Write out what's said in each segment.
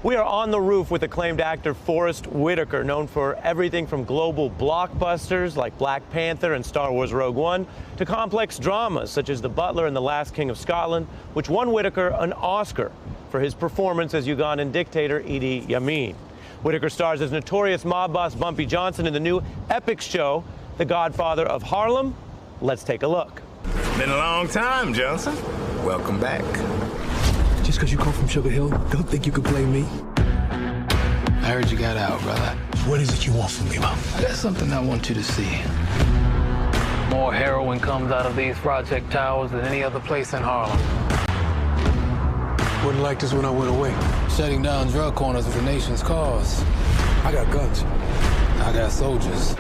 We are on the roof with acclaimed actor Forest Whitaker, known for everything from global blockbusters like Black Panther and Star Wars Rogue One to complex dramas such as The Butler and The Last King of Scotland, which won Whitaker an Oscar for his performance as Ugandan dictator Idi Amin. Whitaker stars as notorious mob boss Bumpy Johnson in the new epic show, The Godfather of Harlem. Let's take a look. Been a long time, Johnson. Welcome back. Just because you come from Sugar Hill, don't think you can play me. I heard you got out, brother. What is it you want from me, Mom? I got something I want you to see. More heroin comes out of these project towers than any other place in Harlem. Wasn't like this when I went away. Shutting down drug corners is the nation's cause. I got guns. I got soldiers.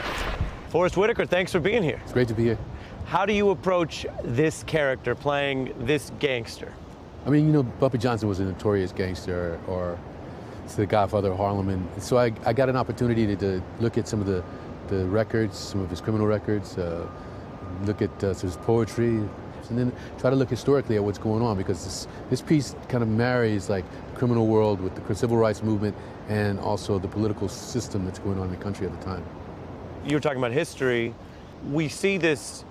Forest Whitaker, thanks for being here. It's great to be here. How do you approach this character, playing this gangster? I mean, you know, Bumpy Johnson was a notorious gangster, or it's the Godfather of Harlem, and so I got an opportunity to look at some of the records, some of his criminal records, look at his poetry, and then try to look historically at what's going on, because this piece kind of marries like the criminal world with the civil rights movement and also the political system that's going on in the country at the time. You were talking about history. We see this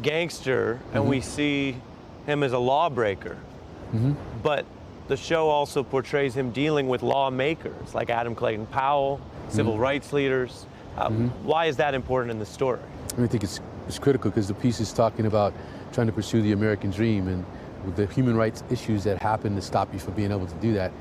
gangster and we see him as a lawbreaker. But the show also portrays him dealing with lawmakers like Adam Clayton Powell, civil rights leaders. Why is that important in the story? I think it's critical because the piece is talking about trying to pursue the American dream and the human rights issues that happen to stop you from being able to do that.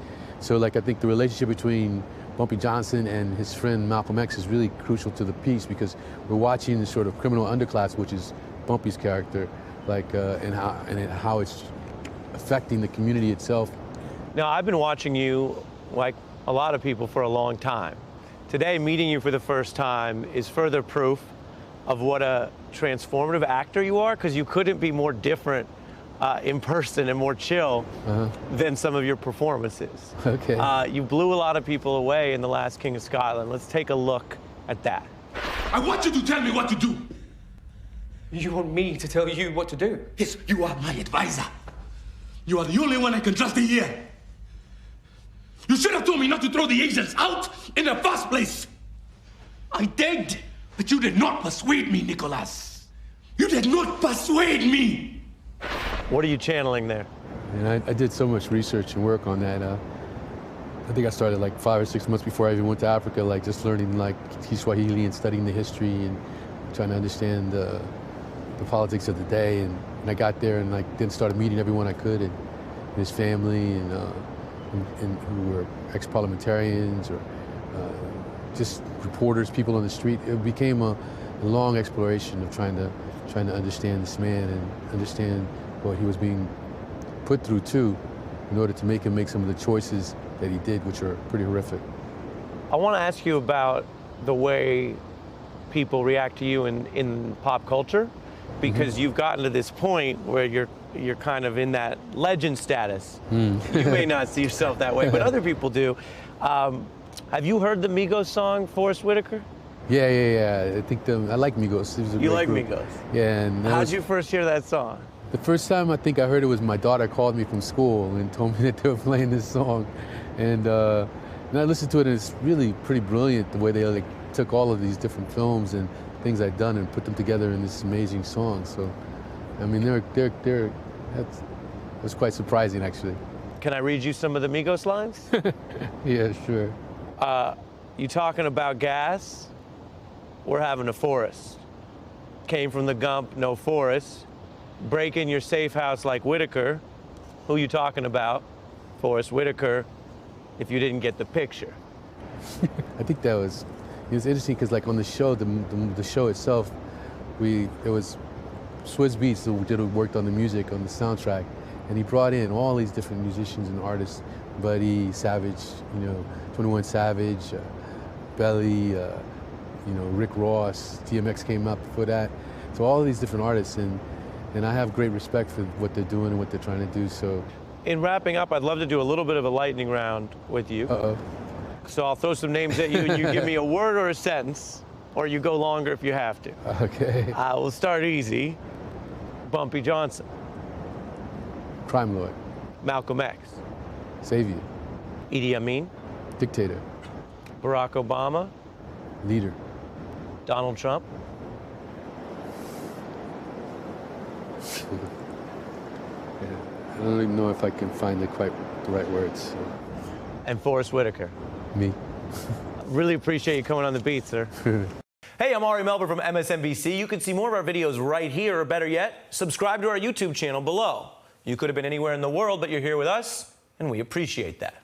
So like, I think the relationship between Bumpy Johnson and his friend Malcolm X is really crucial to the piece, because we're watching the sort of criminal underclass, which is Bumpy's character, like, and how it's affecting the community itself. Now, I've been watching you, like a lot of people, for a long time. Today, meeting you for the first time is further proof of what a transformative actor you are, because you couldn't be more different in person and more chill than some of your performances. Okay. You blew a lot of people away in The Last King of Scotland. Let's take a look at that. I want you to tell me what to do. You want me to tell you what to do? Yes, you are my advisor. You are the only one I can trust in here. You should have told me not to throw the Asians out in the first place. I did, but you did not persuade me, Nicholas. You did not persuade me. What are you channeling there? And I did so much research and work on that. I think I started like 5 or 6 months before I even went to Africa, like just learning like Kiswahili and studying the history and trying to understand the politics of the day. And I got there and like then started meeting everyone I could, and his family, and who were ex-parliamentarians or just reporters, people on the street. It became a long exploration of trying to understand this man and understand what he was being put through too, in order to make him make some of the choices that he did, which are pretty horrific. I want to ask you about the way people react to you in pop culture, because you've gotten to this point where you're kind of in that legend status. You may not see yourself that way, but other people do. Have you heard the Migos song, Forest Whitaker? Yeah. I think I like Migos. You like group. Migos? Yeah. And How'd you first hear that song? The first time I think I heard it was my daughter called me from school and told me that they were playing this song, and I listened to it, and it's really pretty brilliant the way they like took all of these different films and things I'd done and put them together in this amazing song. So, I mean, that's quite surprising, actually. Can I read you some of the Migos lines? Yeah, sure. You talking about gas? We're having a forest. Came from the Gump, no forest. Break in your safe house like Whitaker. Who you talking about? Forest Whitaker, if you didn't get the picture. I think it was interesting because like on the show, the show itself, it was Swizz Beatz who worked on the music, on the soundtrack, and he brought in all these different musicians and artists, Buddy, Savage, 21 Savage, Belly, Rick Ross, DMX came up before that. So all of these different artists, and I have great respect for what they're doing and what they're trying to do. So, in wrapping up, I'd love to do a little bit of a lightning round with you. So I'll throw some names at you, and you give me a word or a sentence, or you go longer if you have to. Okay. We'll start easy. Bumpy Johnson. Crime Lord. Malcolm X. Savior. Idi Amin, Dictator. Barack Obama, Leader. Donald Trump, I don't even know if I can find the right words. So. and Forrest Whitaker. Me. Really appreciate you coming on the beat, sir. Hey, I'm Ari Melber from MSNBC. You can see more of our videos right here, or better yet, subscribe to our YouTube channel below. You could have been anywhere in the world, but you're here with us, and we appreciate that.